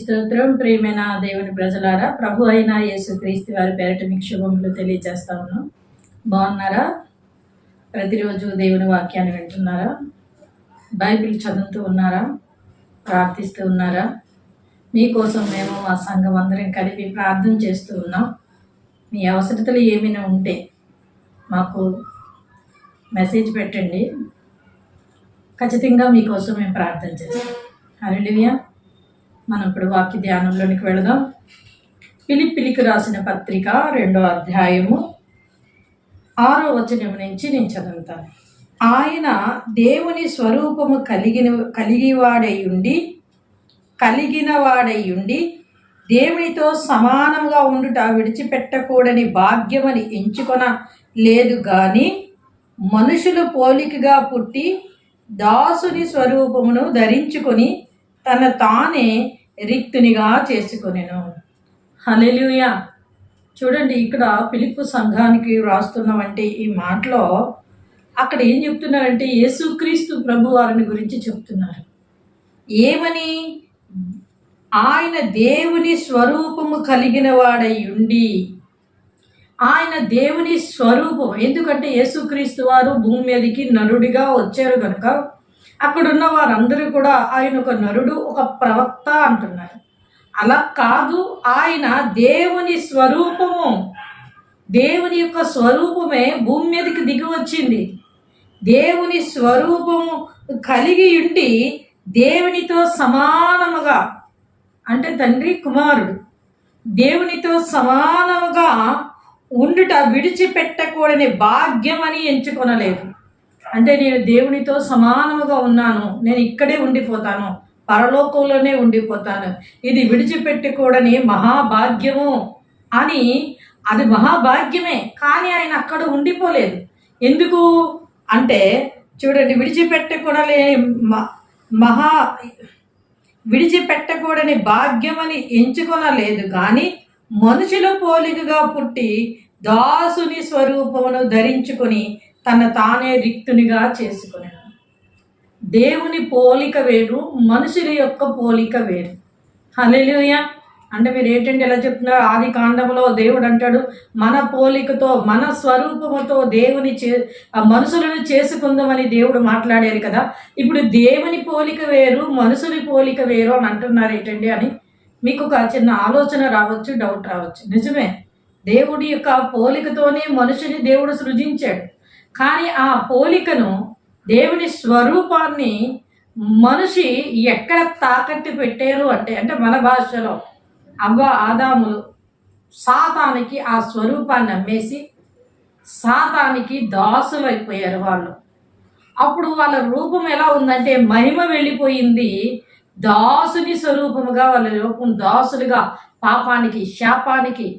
స్తోత్రం. ప్రియమైన దేవుని ప్రజలారా, ప్రభు అయిన యేసుక్రీస్తు వారి పేరిట మీకు శుభములు తెలియజేస్తా ఉన్నాం. బాగున్నారా? ప్రతిరోజు దేవుని వాక్యాన్ని వింటున్నారా? బైబిల్ చదువుతూ ఉన్నారా? ప్రార్థిస్తూ ఉన్నారా? మీకోసం మేము మా సంఘం అందరం కలిపి ప్రార్థన చేస్తూ ఉన్నాం. మీ అవసరతలు ఏమైనా ఉంటే మాకు మెసేజ్ పెట్టండి, ఖచ్చితంగా మీకోసం మేము ప్రార్థన చేస్తాం. హల్లెలూయా. మనం ఇప్పుడు వాక్య ధ్యానంలోనికి వెళదాం. ఫిలిప్పీలకు రాసిన పత్రిక 2వ అధ్యాయము 6వ వచనం నుంచి నేను చదువుతాను. ఆయన దేవుని స్వరూపము కలిగిన వాడై దేవునితో సమానంగా ఉండుట విడిచిపెట్టకూడని భాగ్యమని ఎంచుకొన లేదు గాని, మనుషులు పోలికగా పుట్టి దాసుని స్వరూపమును ధరించుకొని తన తానే రిక్తునిగా చేసుకొనెను. హల్లెలూయా. చూడండి, ఇక్కడ ఫిలిప్పు సంఘానికి రాస్తున్నామంటే ఈ మాటలో అక్కడ ఏం చెప్తున్నారంటే యేసుక్రీస్తు ప్రభు వారిని గురించి చెప్తున్నారు. ఏమని? ఆయన దేవుని స్వరూపము కలిగిన వాడై ఉండి, ఆయన దేవుని స్వరూపం. ఎందుకంటే యేసుక్రీస్తు వారు భూమి మీదకి నరుడిగా వచ్చారు కనుక అక్కడున్న వారందరూ కూడా ఆయన ఒక నరుడు, ఒక ప్రవక్త అంటున్నారు. అలా కాదు, ఆయన దేవుని స్వరూపము, దేవుని యొక్క స్వరూపమే భూమి మీదకి దిగి వచ్చింది. దేవుని స్వరూపము కలిగి ఉండి దేవునితో సమానముగా, అంటే తండ్రి కుమారుడు దేవునితో సమానముగా ఉండుట విడిచిపెట్టకూడని భాగ్యం అని ఎంచుకొనలేదు. అంటే నేను దేవునితో సమానముగా ఉన్నాను, నేను ఇక్కడే ఉండిపోతాను, పరలోకంలోనే ఉండిపోతాను, ఇది విడిచిపెట్టకూడని మహాభాగ్యము అని. అది మహాభాగ్యమే, కానీ ఆయన అక్కడ ఉండిపోలేదు. ఎందుకు అంటే చూడండి, విడిచిపెట్టకూడని భాగ్యమని ఎంచుకొనలేదు కానీ, మనుషుల పోలికగా పుట్టి దాసుని స్వరూపమును ధరించుకొని తన తానే రిక్తునిగా చేసుకునేను. దేవుని పోలిక వేరు, మనుషుల యొక్క పోలిక వేరు. హల్లెలూయా. అంటే మీరు ఏంటంటే ఎలా చెప్తున్నారు? ఆది కాండంలో దేవుడు అంటాడు, మన పోలికతో మన స్వరూపముతో మనుషులను చేసుకుందామని దేవుడు మాట్లాడారు కదా. ఇప్పుడు దేవుని పోలిక వేరు, మనుషుని పోలిక వేరు అని అంటున్నారు ఏంటండి అని మీకు ఒక చిన్న ఆలోచన రావచ్చు, డౌట్ రావచ్చు. నిజమే, దేవుడి యొక్క పోలికతోనే మనుషుని దేవుడు సృజించాడు. కానీ ఆ పోలికను, దేవుని స్వరూపాన్ని మనిషి ఎక్కడ తాకట్టు పెట్టారు అంటే మన భాషలో అవ్వ ఆదాములు సాతానికి ఆ స్వరూపాన్ని అమ్మేసి సాతానికి దాసులైపోయారు వాళ్ళు. అప్పుడు వాళ్ళ రూపం ఎలా ఉందంటే మహిమ వెళ్ళిపోయింది. దాసుని స్వరూపముగా వాళ్ళ రూపం, దాసులుగా పాపానికి శాపానికి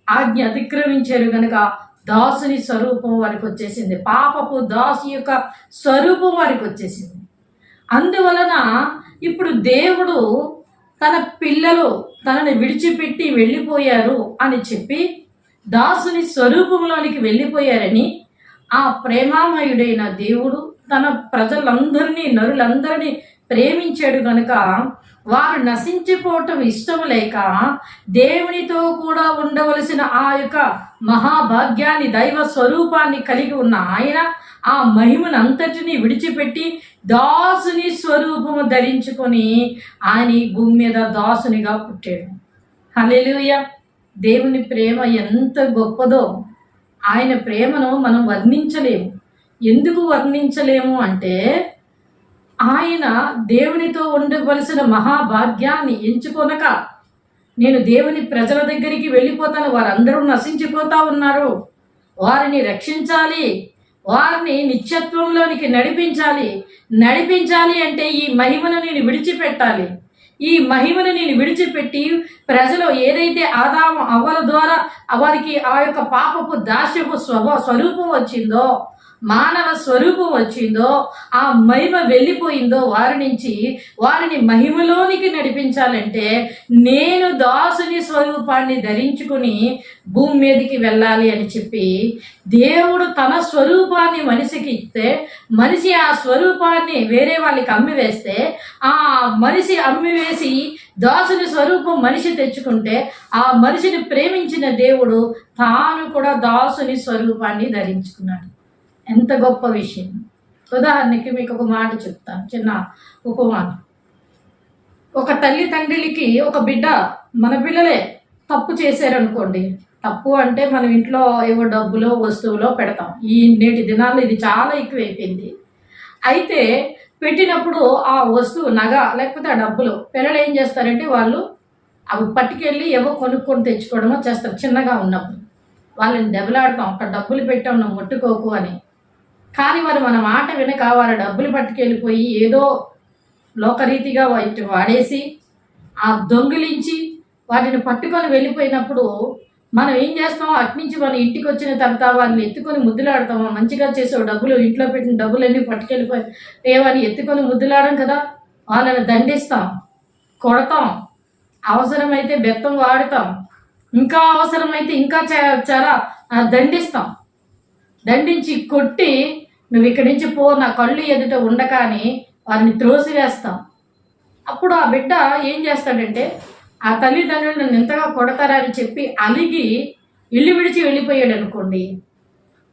ఆజ్ఞ అతిక్రమించారు కనుక దాసుని స్వరూపం వారికి వచ్చేసింది. పాపపు దాసు యొక్క స్వరూపం వారికి వచ్చేసింది. అందువలన ఇప్పుడు దేవుడు తన పిల్లలు తనని విడిచిపెట్టి వెళ్ళిపోయారు అని చెప్పి దాసుని స్వరూపంలోనికి వెళ్ళిపోయారని ఆ ప్రేమామయుడైన దేవుడు తన ప్రజలందరినీ, నరులందరినీ ప్రేమించాడు కనుక వారు నశించిపోవటం ఇష్టం లేక దేవునితో కూడా ఉండవలసిన ఆ యొక్క మహాభాగ్యాన్ని, దైవ స్వరూపాన్ని కలిగి ఉన్న ఆయన ఆ మహిమను అంతటిని విడిచిపెట్టి దాసుని స్వరూపము ధరించుకొని ఆయన భూమి మీద దాసునిగా పుట్టాడు. హల్లెలూయా. దేవుని ప్రేమ ఎంత గొప్పదో ఆయన ప్రేమను మనం వర్ణించలేము. ఎందుకు వర్ణించలేము అంటే ఆయన దేవునితో ఉండవలసిన మహాభాగ్యాన్ని ఎంచుకొనక, నేను దేవుని ప్రజల దగ్గరికి వెళ్ళిపోతాను, వారందరూ నశించిపోతా ఉన్నారు, వారిని రక్షించాలి, వారిని నిత్యత్వంలోనికి నడిపించాలి అంటే ఈ మహిమను నేను విడిచిపెట్టాలి. ఈ మహిమను నేను విడిచిపెట్టి ప్రజలు ఏదైతే ఆదాము అవ్వల ద్వారా వారికి ఆ యొక్క పాపపు దాస్యపు స్వరూపం వచ్చిందో మానవ స్వరూపం వచ్చిందో, ఆ మహిమ వెళ్ళిపోయిందో వారిని మహిమలోనికి నడిపించాలంటే నేను దాసుని స్వరూపాన్ని ధరించుకుని భూమి మీదకి వెళ్ళాలి అని చెప్పి దేవుడు తన స్వరూపాన్ని మనిషికి ఇస్తే, మనిషి ఆ స్వరూపాన్ని వేరే వాళ్ళకి అమ్మివేస్తే, ఆ మనిషి అమ్మివేసి దాసుని స్వరూపం మనిషి తెచ్చుకుంటే, ఆ మనిషిని ప్రేమించిన దేవుడు తాను కూడా దాసుని స్వరూపాన్ని ధరించుకున్నాడు. ఎంత గొప్ప విషయం! ఉదాహరణకి మీకు ఒక మాట చెప్తాను, చిన్న ఉపమానం. ఒక తల్లి తండ్రికి ఒక బిడ్డ, మన పిల్లలే తప్పు చేశారనుకోండి, తప్పు అంటే మనం ఇంట్లో ఏవో డబ్బులో వస్తువులో పెడతాం. ఈ నేటి దినాల్లో ఇది చాలా ఎక్కువైపోయింది. అయితే పెట్టినప్పుడు ఆ వస్తువు నగ లేకపోతే ఆ డబ్బులు పిల్లలు ఏం చేస్తారంటే వాళ్ళు అవి పట్టుకెళ్ళి ఏవో కొనుక్కొని తెచ్చుకోవడమో చేస్తారు. చిన్నగా ఉన్నప్పుడు వాళ్ళని దెబ్బలాడతాం, అక్కడ డబ్బులు పెట్టాం నువ్వు ముట్టుకోకు అని. కానీ మన మాట వినక వారి డబ్బులు పట్టుకెళ్ళిపోయి ఏదో లోకరీతిగా వాడేసి ఆ దొంగిలించి వాటిని పట్టుకొని వెళ్ళిపోయినప్పుడు మనం ఏం చేస్తాం? అట్నుంచి మన ఇంటికి వచ్చిన తర్వాత వాళ్ళని ఎత్తుకొని ముద్దులాడతాము. మంచిగా చేసావు, డబ్బులు ఇంట్లో పెట్టిన డబ్బులన్నీ పట్టుకెళ్ళిపోయి ఏవని ఎత్తుకొని ముద్దులాడడం కదా. వాళ్ళని దండిస్తాం, కొడతాం, అవసరమైతే బెత్తం వాడతాం, ఇంకా అవసరమైతే ఇంకా చాలా దండిస్తాం. దండించి కొట్టి నువ్వు ఇక్కడి నుంచి పో, నా కళ్ళు ఎదుట ఉండకాని వారిని త్రోసివేస్తాం. అప్పుడు ఆ బిడ్డ ఏం చేస్తాడంటే, ఆ తల్లిదండ్రులు నన్ను ఎంతగా కొడతారని చెప్పి అలిగి ఇల్లు విడిచి వెళ్ళిపోయాడు అనుకోండి.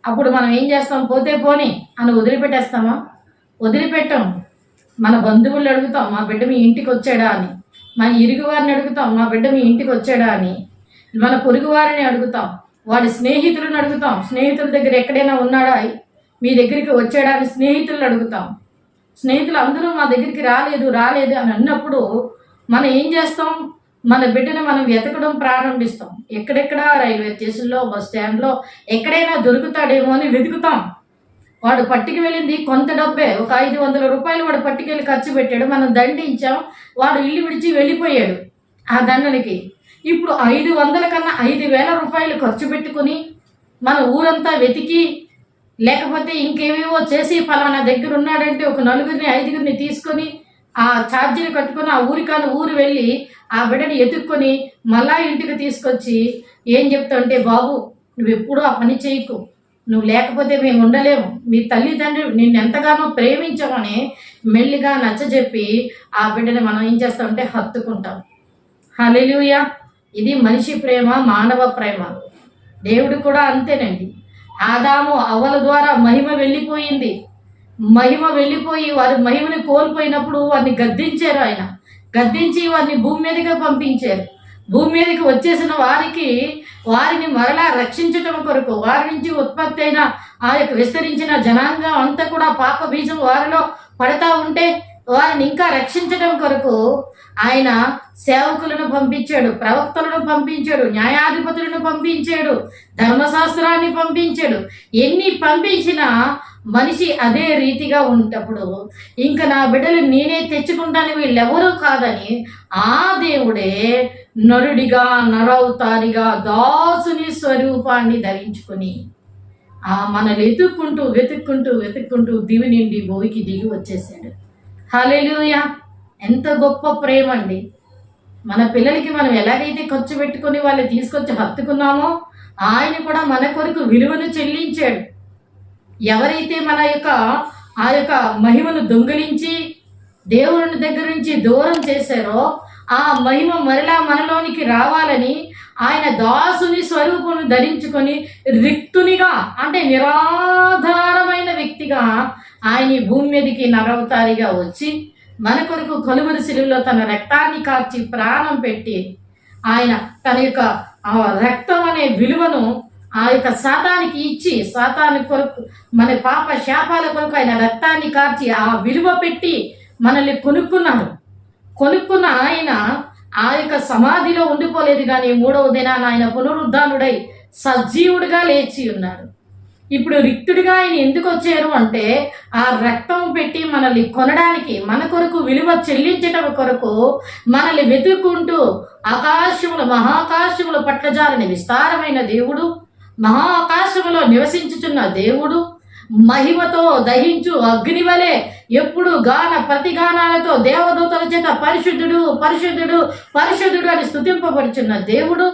అప్పుడు మనం ఏం చేస్తాం? పోతే పోని అని వదిలిపెట్టేస్తామా? వదిలిపెట్టాం. మన బంధువులు అడుగుతాం, మా బిడ్డ మీ ఇంటికి వచ్చాడా అని. మన ఇరుగు వారిని అడుగుతాం, మా బిడ్డ మీ ఇంటికి వచ్చాడా అని. మన పొరుగు వారిని అడుగుతాం, వాడి స్నేహితులను అడుగుతాం, స్నేహితుల దగ్గర ఎక్కడైనా ఉన్నాడా, మీ దగ్గరికి వచ్చాడా అని స్నేహితులను అడుగుతాం. స్నేహితులు అందరూ మా దగ్గరికి రాలేదు అని అన్నప్పుడు మనం ఏం చేస్తాం? మన బిడ్డను మనం వెతకడం ప్రారంభిస్తాం. ఎక్కడెక్కడ రైల్వే స్టేషన్లో, బస్ స్టాండ్లో ఎక్కడైనా దొరుకుతాడేమో అని వెతుకుతాం. వాడు పట్టుకు వెళ్ళింది కొంత డబ్బే, ఒక 500 రూపాయలు వాడు పట్టుకెళ్ళి ఖర్చు పెట్టాడు, మనం దండించాం, వాడు ఇల్లు విడిచి వెళ్ళిపోయాడు ఆ దండనికి. ఇప్పుడు 500 కన్నా 5,000 రూపాయలు ఖర్చు పెట్టుకుని మన ఊరంతా వెతికి, లేకపోతే ఇంకేవేవో చేసి ఫలానా దగ్గర ఉన్నాడంటే ఒక 4-5 తీసుకొని ఆ ఛార్జీని కట్టుకొని ఆ ఊరు వెళ్ళి ఆ బిడ్డని ఎత్తుక్కొని మళ్ళా ఇంటికి తీసుకొచ్చి ఏం చెప్తావంటే, బాబు నువ్వు ఎప్పుడూ ఆ పని చేయకు, నువ్వు లేకపోతే మేము ఉండలేము, మీ తల్లిదండ్రులు నిన్ను ఎంతగానో ప్రేమించామని మెల్లిగా నచ్చజెప్పి ఆ బిడ్డని మనం ఏం చేస్తామంటే హత్తుకుంటాం. హల్లెలూయా! ఇది మనిషి ప్రేమ, మానవ ప్రేమ. దేవుడు కూడా అంతేనండి. ఆదాము అవ్వల ద్వారా మహిమ వెళ్ళిపోయింది. మహిమ వెళ్ళిపోయి వారి మహిమని కోల్పోయినప్పుడు వారిని గద్దించారు. ఆయన గద్దించి వారిని భూమి మీదగా పంపించారు. భూమి మీదకి వచ్చేసిన వారిని మరలా రక్షించటం కొరకు, వారి నుంచి ఉత్పత్తి అయిన ఆ యొక్క విస్తరించిన జనాంగం అంతా కూడా పాప బీజం వారిలో పడతా ఉంటే వారిని ఇంకా రక్షించడం కొరకు ఆయన సేవకులను పంపించాడు, ప్రవక్తలను పంపించాడు, న్యాయాధిపతులను పంపించాడు, ధర్మశాస్త్రాన్ని పంపించాడు. ఎన్ని పంపించినా మనిషి అదే రీతిగా ఉన్నప్పుడు ఇంకా నా బిడ్డలు నేనే తెచ్చుకుంటాను, వీళ్ళెవరూ కాదని ఆ దేవుడే నరుడిగా, నరవతారిగా, దాసుని స్వరూపాన్ని ధరించుకొని మనల్ని వెతుక్కుంటూ దివి నుండి భూమికి దిగి వచ్చేసాడు. హల్లెలూయా! ఎంత గొప్ప ప్రేమ అండి. మన పిల్లలకి మనం ఎలాగైతే ఖర్చు పెట్టుకొని వాళ్ళు తీసుకొచ్చి హత్తుకున్నామో ఆయన కూడా మన కొరకు విలువను చెల్లించాడు. ఎవరైతే ఆ యొక్క మహిమను దొంగిలించి దేవుని దగ్గర నుంచి దూరం చేశారో ఆ మహిమ మరలా మనలోనికి రావాలని ఆయన దాసుని స్వరూపమును ధరించుకొని రిక్తునిగా, అంటే నిరాధారమైన వ్యక్తిగా ఆయన ఈ భూమి మీదకి నరవతారిగా వచ్చి మన కొరకు కలువరి శిలువలో తన రక్తాన్ని కార్చి ప్రాణం పెట్టి ఆయన తన యొక్క రక్తం అనే విలువను ఆ యొక్క శాతానికి ఇచ్చి, శాతాని కొరకు మన పాప శాపాల కొరకు ఆయన రక్తాన్ని కార్చి ఆ విలువ పెట్టి మనల్ని కొనుక్కున్న ఆయన ఆ యొక్క సమాధిలో ఉండిపోలేదు, కానీ 3వ దినాన ఆయన పునరుద్ధానుడై సజీవుడిగా లేచి ఉన్నాడు. ఇప్పుడు రిక్తుడిగా ఆయన ఎందుకు వచ్చారు అంటే ఆ రక్తం పెట్టి మనల్ని కొనడానికి, మన కొరకు విలువ చెల్లించటం కొరకు మనల్ని వెతుక్కుంటూ మహాకాశముల పట్ల జాలని విస్తారమైన దేవుడు, మహాకాశములో నివసించుచున్న దేవుడు, మహిమతో దహించు అగ్ని వలె ఎప్పుడు ప్రతిగానాలతో దేవదూతల చేత పరిశుద్ధుడు పరిశుద్ధుడు పరిశుద్ధుడు అని స్తుతింపబడుచున్న దేవుడు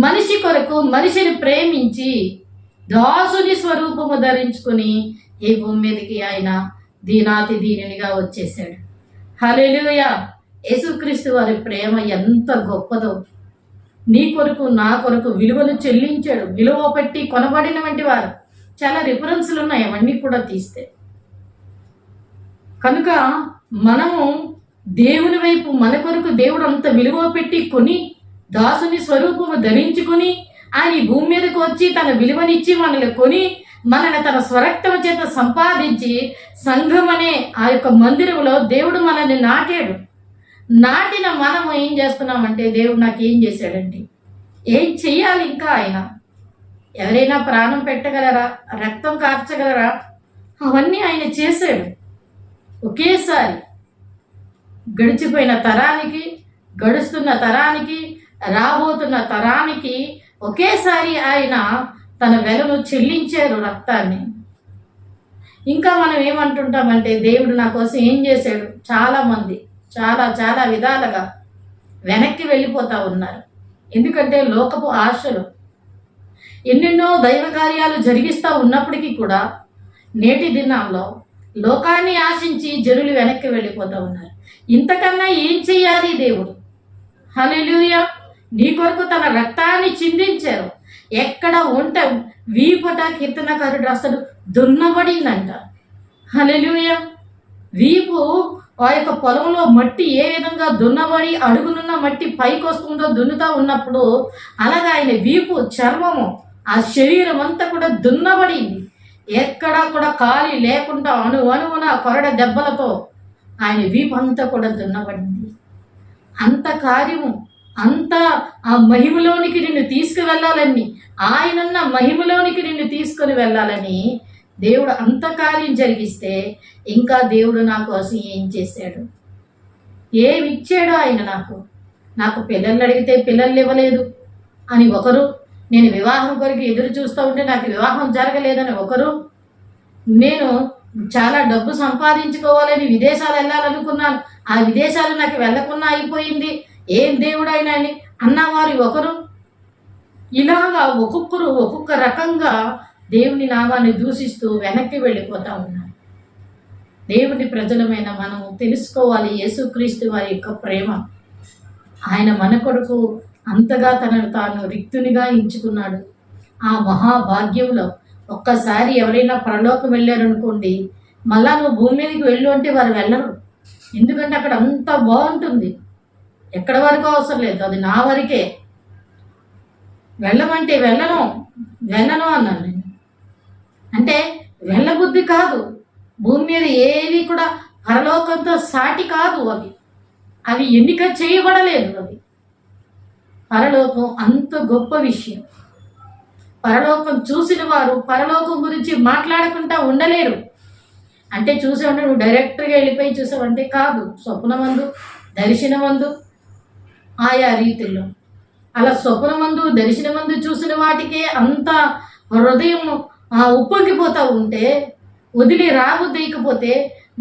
మనిషి కొరకు మనిషిని ప్రేమించి దాసుని స్వరూపము ధరించుకుని ఈ భూమి మీదకి ఆయన దీనాతి దీనునిగా వచ్చేసాడు. హల్లెలూయా. యేసుక్రీస్తు వారి ప్రేమ ఎంత గొప్పదో. నీ కొరకు నా కొరకు విలువను చెల్లించాడు. విలువ పెట్టి కొనబడిన వంటి వారు. చాలా రిఫరెన్స్లు ఉన్నాయి అవన్నీ కూడా తీస్తే. కనుక మనము దేవుని వైపు మన కొరకు దేవుడు అంత విలువ పెట్టి కొని దాసుని స్వరూపము ధరించుకుని ఆయన ఈ భూమి మీదకి వచ్చి తన విలువనిచ్చి మనల్ని కొని మనల్ని తన స్వరక్తము చేత సంపాదించి సంఘం అనే ఆ యొక్క మందిరంలో దేవుడు మనల్ని నాటాడు. నాటిన మనం ఏం చేస్తున్నామంటే దేవుడు నాకు ఏం చేశాడండి, ఏం చెయ్యాలి ఇంకా ఆయన? ఎవరైనా ప్రాణం పెట్టగలరా? రక్తం కార్చగలరా? అవన్నీ ఆయన చేశాడు. ఒకేసారి గడిచిపోయిన తరానికి, గడుస్తున్న తరానికి, రాబోతున్న తరానికి ఒకేసారి ఆయన తన వెలను చెల్లించారు రక్తాన్ని. ఇంకా మనం ఏమంటుంటామంటే దేవుడు నా కోసం ఏం చేశాడు? చాలామంది చాలా చాలా విధాలుగా వెనక్కి వెళ్ళిపోతూ ఉన్నారు. ఎందుకంటే లోకపు ఆశలు ఎన్నెన్నో దైవ కార్యాలు జరిగిస్తూ ఉన్నప్పటికీ కూడా నేటి దినాల్లో లోకాన్ని ఆశించి జనులు వెనక్కి వెళ్ళిపోతూ ఉన్నారు. ఇంతకన్నా ఏం చెయ్యాలి దేవుడు? హల్లెలూయా. నీ కొరకు తన రక్తాన్ని చిందించారు. ఎక్కడ ఉంట వీపట కీర్తనకారుడు రాస్తాడు, దున్నబడిందంట. హల్లెలూయా. వీపు ఆ యొక్క పొలంలో మట్టి ఏ విధంగా దున్నబడి అడుగునున్న మట్టి పైకి వస్తుందో దున్నుతా ఉన్నప్పుడు అలాగా ఆయన వీపు చర్మము ఆ శరీరం అంతా కూడా దున్నబడింది. ఎక్కడా కూడా ఖాళీ లేకుండా అణువున కొరడ దెబ్బలతో ఆయన వీపు అంతా కూడా దున్నబడింది. అంత కార్యము, అంత ఆ మహిమలోనికి నిన్ను తీసుకువెళ్ళాలని, ఆయనన్న మహిమలోనికి నిన్ను తీసుకొని వెళ్ళాలని దేవుడు అంత కార్యం జరిగిస్తే ఇంకా దేవుడు నా కోసం ఏం చేశాడు? ఏమి ఇచ్చాడు ఆయన? నాకు పిల్లలు అడిగితే పిల్లలు ఇవ్వలేదు అని ఒకరు, నేను వివాహం కొరకు ఎదురు చూస్తూ ఉంటే నాకు వివాహం జరగలేదని ఒకరు, నేను చాలా డబ్బు సంపాదించుకోవాలని విదేశాలు వెళ్ళాలనుకున్నాను, ఆ విదేశాలు నాకు వెళ్ళకుండా అయిపోయింది, ఏం దేవుడైనా అని అన్నవారు ఒకరు. ఇలాగా ఒక్కొక్కరు ఒక్కొక్క రకంగా దేవుని నామాన్ని దూషిస్తూ వెనక్కి వెళ్ళిపోతూ ఉన్నారు. దేవుని ప్రజలమైన మనము తెలుసుకోవాలి యేసుక్రీస్తు వారి యొక్క ప్రేమ. ఆయన మన కొరకు అంతగా తనను తాను రిక్తునిగా ఎంచుకున్నాడు. ఆ మహాభాగ్యంలో ఒక్కసారి ఎవరైనా పరలోకం వెళ్ళారనుకోండి, మళ్ళా నువ్వు భూమి మీదకి వెళ్ళు అంటే వారు వెళ్ళరు. ఎందుకంటే అక్కడ అంత బాగుంటుంది. ఎక్కడి వరకు అవసరం లేదు, అది నా వరకే. వెళ్ళమంటే వెళ్ళను అన్నాను నేను. అంటే వెళ్ళబుద్ధి కాదు. భూమి మీద ఏవి కూడా పరలోకంతో సాటి కాదు. అవి ఎన్నిక చేయబడలేదు. పరలోకం అంత గొప్ప విషయం. పరలోకం చూసిన వారు పరలోకం గురించి మాట్లాడకుండా ఉండలేరు. అంటే చూసావంటే నువ్వు డైరెక్ట్గా వెళ్ళిపోయి చూసావంటే కాదు. స్వప్నమందు, దర్శనమందు, ఆయా రీతిలో అలా స్వప్నమందు, దర్శనమందు చూసిన వాటికే అంత హృదయం ఉప్పొంగిపోతూ ఉంటే, వదిలి రాబుద్దీయకపోతే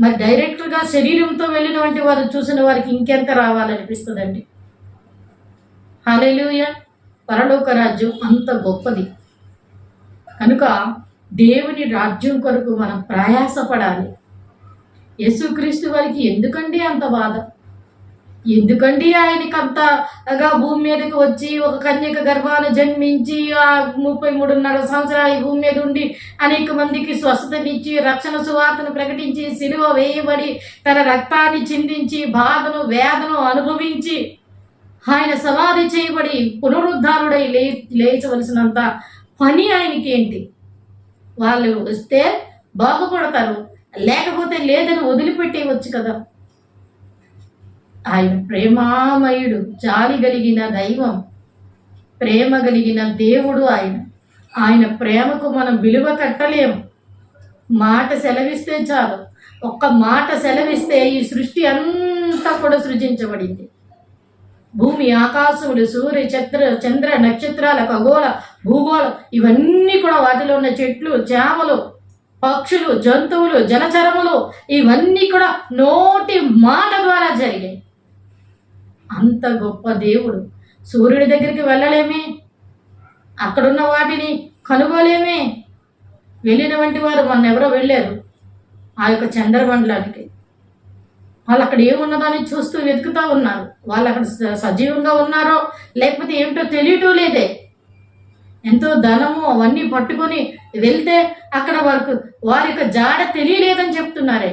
మరి డైరెక్ట్గా శరీరంతో వెళ్ళిన వంటి వారు చూసిన వారికి ఇంకెంత రావాలనిపిస్తుందండి. హల్లెలూయా. పరలోక రాజ్యం అంత గొప్పది. కనుక దేవుని రాజ్యం కొరకు మనం ప్రయాసపడాలి. యేసుక్రీస్తు వారికి ఎందుకండి అంత బాధ? ఎందుకండి ఆయనకి అంతగా భూమి మీదకి వచ్చి ఒక కన్యక గర్భాన్ని జన్మించి 33.5 సంవత్సరాలు భూమి మీద ఉండి అనేక మందికి స్వస్థతనిచ్చి రక్షణ సువార్తను ప్రకటించి సిలువ వేయబడి తన రక్తాన్ని చిందించి బాధను వేదను అనుభవించి ఆయన సమాధి చేయబడి పునరుద్ధారుడై లేచవలసినంత పని ఆయనకి ఏంటి? వాళ్ళు వస్తే బాగుపడతారు, లేకపోతే లేదని వదిలిపెట్టేయవచ్చు కదా. ఆయన ప్రేమామయుడు, జాలి కలిగిన దైవం, ప్రేమ కలిగిన దేవుడు. ఆయన ప్రేమకు మనం విలువ కట్టలేము. మాట సెలవిస్తే చాలు. ఒక్క మాట సెలవిస్తే ఈ సృష్టి అంతా కూడా సృజించబడింది. భూమి, ఆకాశములు, సూర్య, చంద్ర, నక్షత్రాల, ఖగోళ, భూగోళం ఇవన్నీ కూడా వాటిలో ఉన్న చెట్లు, చేమలు పక్షులు, జంతువులు, జలచరములు ఇవన్నీ కూడా నోటి మాట ద్వారా జరిగాయి. అంత గొప్ప దేవుడు. సూర్యుడి దగ్గరికి వెళ్ళలేమే, అక్కడున్న వాటిని కనుగోలేమే. వెళ్ళిన వంటి వారు మొన్న ఎవరో వెళ్ళారు ఆ యొక్క చంద్రమండలానికి. వాళ్ళు అక్కడ ఏమున్నదని చూస్తూ వెతుకుతూ ఉన్నారు. వాళ్ళు అక్కడ సజీవంగా ఉన్నారో లేకపోతే ఏమిటో తెలియటం లేదే. ఎంతో ధనము అవన్నీ పట్టుకొని వెళ్తే అక్కడ వారి యొక్క జాడ తెలియలేదని చెప్తున్నారే.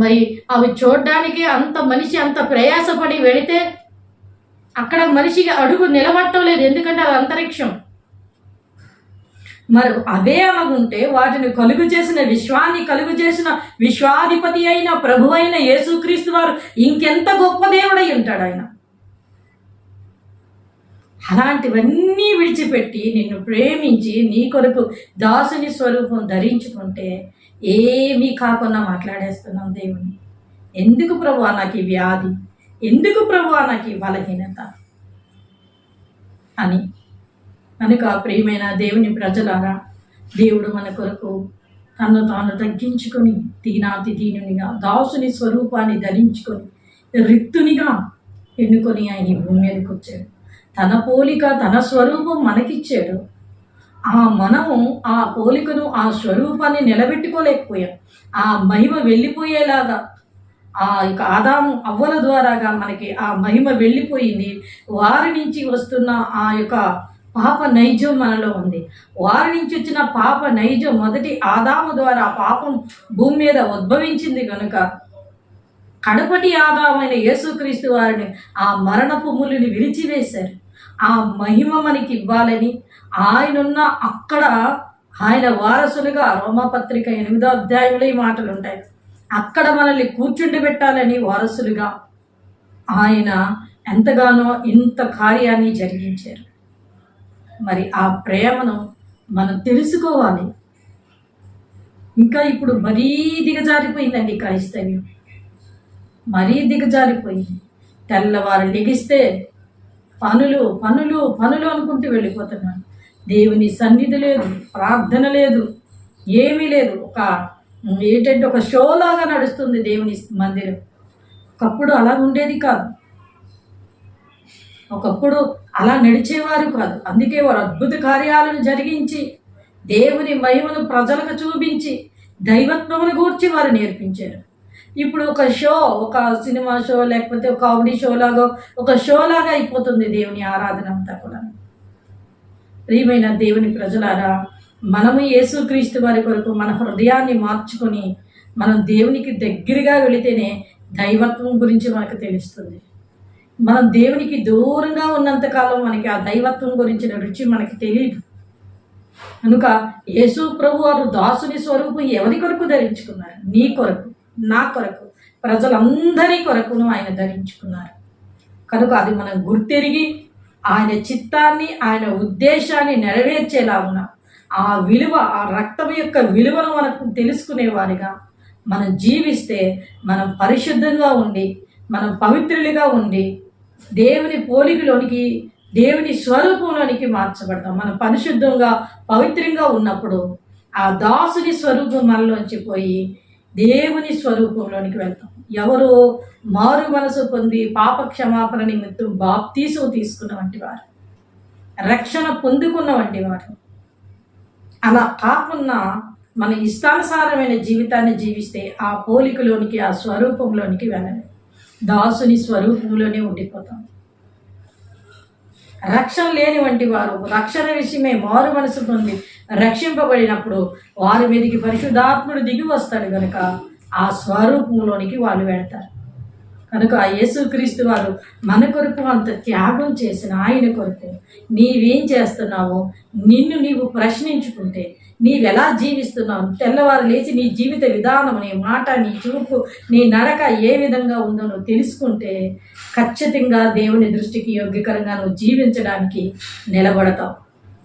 మరి అవి చూడడానికి అంత మనిషి అంత ప్రయాసపడి వెళితే అక్కడ మనిషికి అడుగు నిలబట్టం లేదు, ఎందుకంటే అది అంతరిక్షం. మరి అదే అలాగుంటే వాటిని కలుగు చేసిన విశ్వాన్ని కలుగు చేసిన విశ్వాధిపతి అయిన ప్రభు అయిన యేసుక్రీస్తు వారు ఇంకెంత గొప్ప దేవుడై ఉంటాడు ఆయన. అలాంటివన్నీ విడిచిపెట్టి నిన్ను ప్రేమించి నీ కొరకు దాసుని స్వరూపం ధరించుకుంటే ఏమీ కాకుండా మాట్లాడేస్తున్నాం దేవుని. ఎందుకు ప్రభువా నాకు ఈ వ్యాధి, ఎందుకు ప్రభువా నాకు ఈ బలహీనత అని. కనుక ప్రియమైన దేవుని ప్రజలారా, దేవుడు మన కొరకు తను తాను తగ్గించుకొని దీనాతి దీనునిగా దాసుని స్వరూపాన్ని ధరించుకొని రిక్తునిగా ఎన్నుకొని ఆయన ఈ భూమి మీదకి వచ్చాడు. తన పోలిక తన స్వరూపం మనకిచ్చాడు. మనము ఆ పోలికను ఆ స్వరూపాన్ని నిలబెట్టుకోలేకపోయాం. ఆ మహిమ వెళ్ళిపోయేలాగా ఆ యొక్క ఆదాము అవ్వల ద్వారాగా మనకి ఆ మహిమ వెళ్ళిపోయింది. వారి నుంచి వస్తున్న ఆ యొక్క పాప నైజం మనలో ఉంది. వారి నుంచి వచ్చిన పాప నైజం మొదటి ఆదాము ద్వారా పాపం భూమి మీద ఉద్భవించింది కనుక కడపటి ఆదామైన యేసుక్రీస్తు వారిని ఆ మరణపు ములిని విరిచివేశారు. ఆ మహిమ మనకి ఇవ్వాలని ఆయనున్న అక్కడ ఆయన వారసులుగా రోమాపత్రిక 8వ అధ్యాయంలో ఈ మాటలు ఉంటాయి. అక్కడ మనల్ని కూర్చుండి పెట్టాలని వారసులుగా ఆయన ఎంతగానో ఇంత కార్యాన్ని జరిగించారు. మరి ఆ ప్రేమను మనం తెలుసుకోవాలి. ఇంకా ఇప్పుడు మరీ దిగజారిపోయిందండి క్రైస్తవ్యం, మరీ దిగజారిపోయింది. తెల్లవారు లెగిస్తే పనులు పనులు పనులు అనుకుంటూ వెళ్ళిపోతున్నాను. దేవుని సన్నిధి లేదు, ప్రార్థన లేదు, ఏమీ లేదు. ఏంటంటే ఒక షోలాగా నడుస్తుంది దేవుని మందిరం. ఒకప్పుడు అలా ఉండేది కాదు, ఒకప్పుడు అలా నడిచేవారు కాదు. అందుకే వారు అద్భుత కార్యాలను జరిగించి దేవుని మహిమను ప్రజలకు చూపించి దైవత్వమును గూర్చి వారు నేర్పించారు. ఇప్పుడు ఒక సినిమా షో లేకపోతే ఒక కామెడీ షోలాగా అయిపోతుంది దేవుని ఆరాధన అంతా కూడా. ప్రియమైన దేవుని ప్రజలారా, మనము యేసుక్రీస్తు వారి కొరకు మన హృదయాన్ని మార్చుకొని మనం దేవునికి దగ్గరగా వెళితేనే దైవత్వం గురించి మనకు తెలుస్తుంది. మనం దేవునికి దూరంగా ఉన్నంతకాలం మనకి ఆ దైవత్వం గురించిన రుచి మనకి తెలియదు. కనుక యేసు ప్రభు వారు దాసుని స్వరూపం ఎవరి కొరకు ధరించుకున్నారు? నీ కొరకు, నా కొరకు, ప్రజలందరి కొరకును ఆయన ధరించుకున్నారు. కనుక అది మనం గుర్తెరిగి ఆయన చిత్తాన్ని ఆయన ఉద్దేశాన్ని నెరవేర్చేలా ఉన్న ఆ విలువ, ఆ రక్తం యొక్క విలువను మనకు తెలుసుకునేవారిగా మనం జీవిస్తే మనం పరిశుద్ధంగా ఉండి మనం పవిత్రులుగా ఉండి దేవుని పోలికలోనికి దేవుని స్వరూపంలోనికి మార్చబడతాం. మనం పరిశుద్ధంగా పవిత్రంగా ఉన్నప్పుడు ఆ దాసుని స్వరూపం మనలోంచి పోయి దేవుని స్వరూపంలోనికి వెళ్తాం. ఎవరు మారు మనసు పొంది పాప క్షమాపణ నిమిత్తం బాప్తీసం తీసుకున్న వంటి వారు, రక్షణ పొందుకున్న వంటి వారు. అలా కాకుండా మన ఇష్టానుసారమైన జీవితాన్ని జీవిస్తే ఆ పోలికలోనికి ఆ స్వరూపంలోనికి వెళ్ళాలి. దాసుని స్వరూపంలోనే ఉండిపోతాం. రక్షణ లేని వంటి వారు రక్షణ విషయమే మారు మనసు పొంది రక్షింపబడినప్పుడు వారి మీదకి పరిశుద్ధాత్ముడు దిగి వస్తాడు కనుక ఆ స్వరూపంలోనికి వాళ్ళు వెళ్తారు. కనుక ఆ యేసుక్రీస్తు వారు మన కొరకు అంత త్యాగం చేసిన ఆయన కొరకు నీవేం చేస్తున్నావో నిన్ను నీవు ప్రశ్నించుకుంటే, నీవెలా జీవిస్తున్నావు, తెల్లవారు లేచి నీ జీవిత విధానం, నీ మాట, నీ చూపు, నీ నడక ఏ విధంగా ఉందో నువ్వు తెలుసుకుంటే ఖచ్చితంగా దేవుని దృష్టికి యోగ్యకరంగా నువ్వు జీవించడానికి నిలబడతావు.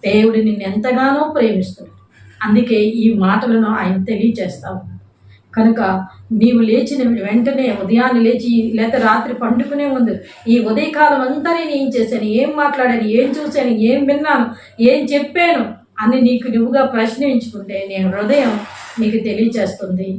దేవుడు నిన్ను ఎంతగానో ప్రేమిస్తున్నాడు. అందుకే ఈ మాటలను ఆయన తెలియచేస్తావు. కనుక నీవు లేచిన వెంటనే ఉదయాన్నే లేచి లేకపోతే రాత్రి పండుకునే ముందు ఈ ఉదయకాలం అంతా నేను ఏం చేశాను, ఏం మాట్లాడాను, ఏం చూశాను, ఏం విన్నాను, ఏం చెప్పాను అని నీకు నువ్వుగా ప్రశ్నించుకుంటే నేను హృదయం నీకు తెలియచేస్తుంది.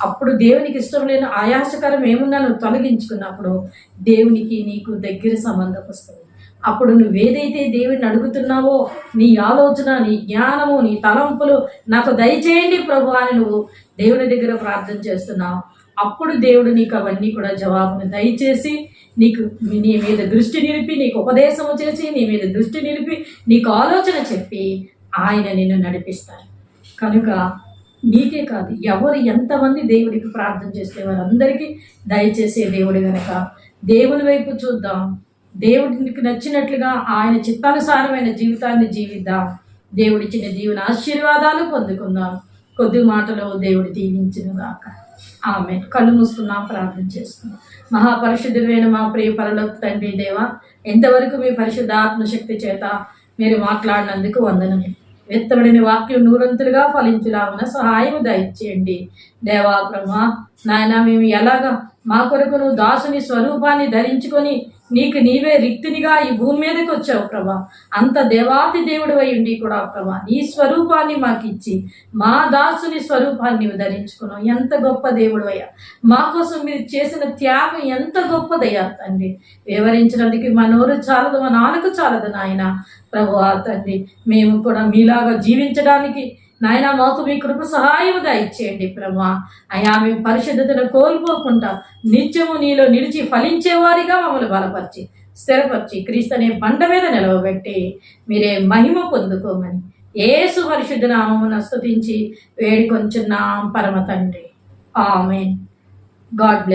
అప్పుడు దేవునికి ఇష్టం లేని ఆయాసకరం ఏమున్నా నువ్వు తొలగించుకున్నప్పుడు దేవునికి నీకు దగ్గర సంబంధం వస్తుంది. అప్పుడు నువ్వేదైతే దేవుడిని అడుగుతున్నావో, నీ ఆలోచన, నీ జ్ఞానము, నీ తలంపులు నాకు దయచేయండి ప్రభు అని నువ్వు దేవుని దగ్గర ప్రార్థన చేస్తున్నావు. అప్పుడు దేవుడు నీకు అవన్నీ కూడా జవాబును దయచేసి నీకు నీ మీద దృష్టి నిలిపి, నీకు ఉపదేశము చేసి, నీ మీద దృష్టి నిలిపి, నీకు ఆలోచన చెప్పి ఆయన నిన్ను నడిపిస్తారు. కనుక నీకే కాదు, ఎవరు ఎంతమంది దేవుడికి ప్రార్థన చేస్తే వారందరికీ దయచేసే దేవుడు గనక దేవుని వైపు చూద్దాం. దేవుడికి నచ్చినట్లుగా ఆయన చిత్తానుసారమైన జీవితాన్ని జీవిద్దాం. దేవుడిచ్చిన దీవెన ఆశీర్వాదాలు పొందుకుందాం. కొద్ది మాటలో దేవుడు దీవించునుగాక. ఆమె. కళ్ళు మూసుకున్నాం, ప్రార్థన చేస్తున్నాం. మహాపరిశుద్ధుడైన మా ప్రియ పరలోక తండ్రి దేవా, ఎంతవరకు మీ పరిశుద్ధాత్మ శక్తి చేత మీరు మాట్లాడినందుకు వందనమే. వెత్తబడిన వాక్యం నూరంతులుగా ఫలించులాగున సహాయం దయచేయండి దేవా. బ్రహ్మ నాయన, మేము ఎలాగా మా కొరకు నువ్వు దాసుని స్వరూపాన్ని ధరించుకొని నీకు నీవే రిక్తునిగా ఈ భూమి మీదకి వచ్చావు ప్రభా. అంత దేవాతి దేవుడు అయి ఉండి కూడా ప్రభా, నీ స్వరూపాన్ని మాకు ఇచ్చి మా దాసుని స్వరూపాన్ని నీవు ధరించుకున్నావు. ఎంత గొప్ప దేవుడు అయ్యా. మా కోసం మీరు చేసిన త్యాగం ఎంత గొప్పదయ్యా తండ్రి. వివరించినందుకు మా నోరు చాలదు, మా నాలుక చాలదు నాయన. ప్రభువా తండ్రి, మేము కూడా మీలాగా జీవించడానికి నాయన మాకు మీ కృప సహాయము దయచేయండి ప్రభా. అయా మేము పరిశుద్ధతను కోల్పోకుండా నిత్యము నీలో నిలిచి ఫలించేవారిగా మమ్మల్ని బలపరిచి స్థిరపరిచి క్రీస్తు అనే బండ మీద నిలవబెట్టి మీరే మహిమ పొందుకోమని యేసు పరిశుద్ధ నామమును స్తుతించి వేడుకొంచున్నాం పరమ తండ్రి. ఆమేన్. God bless.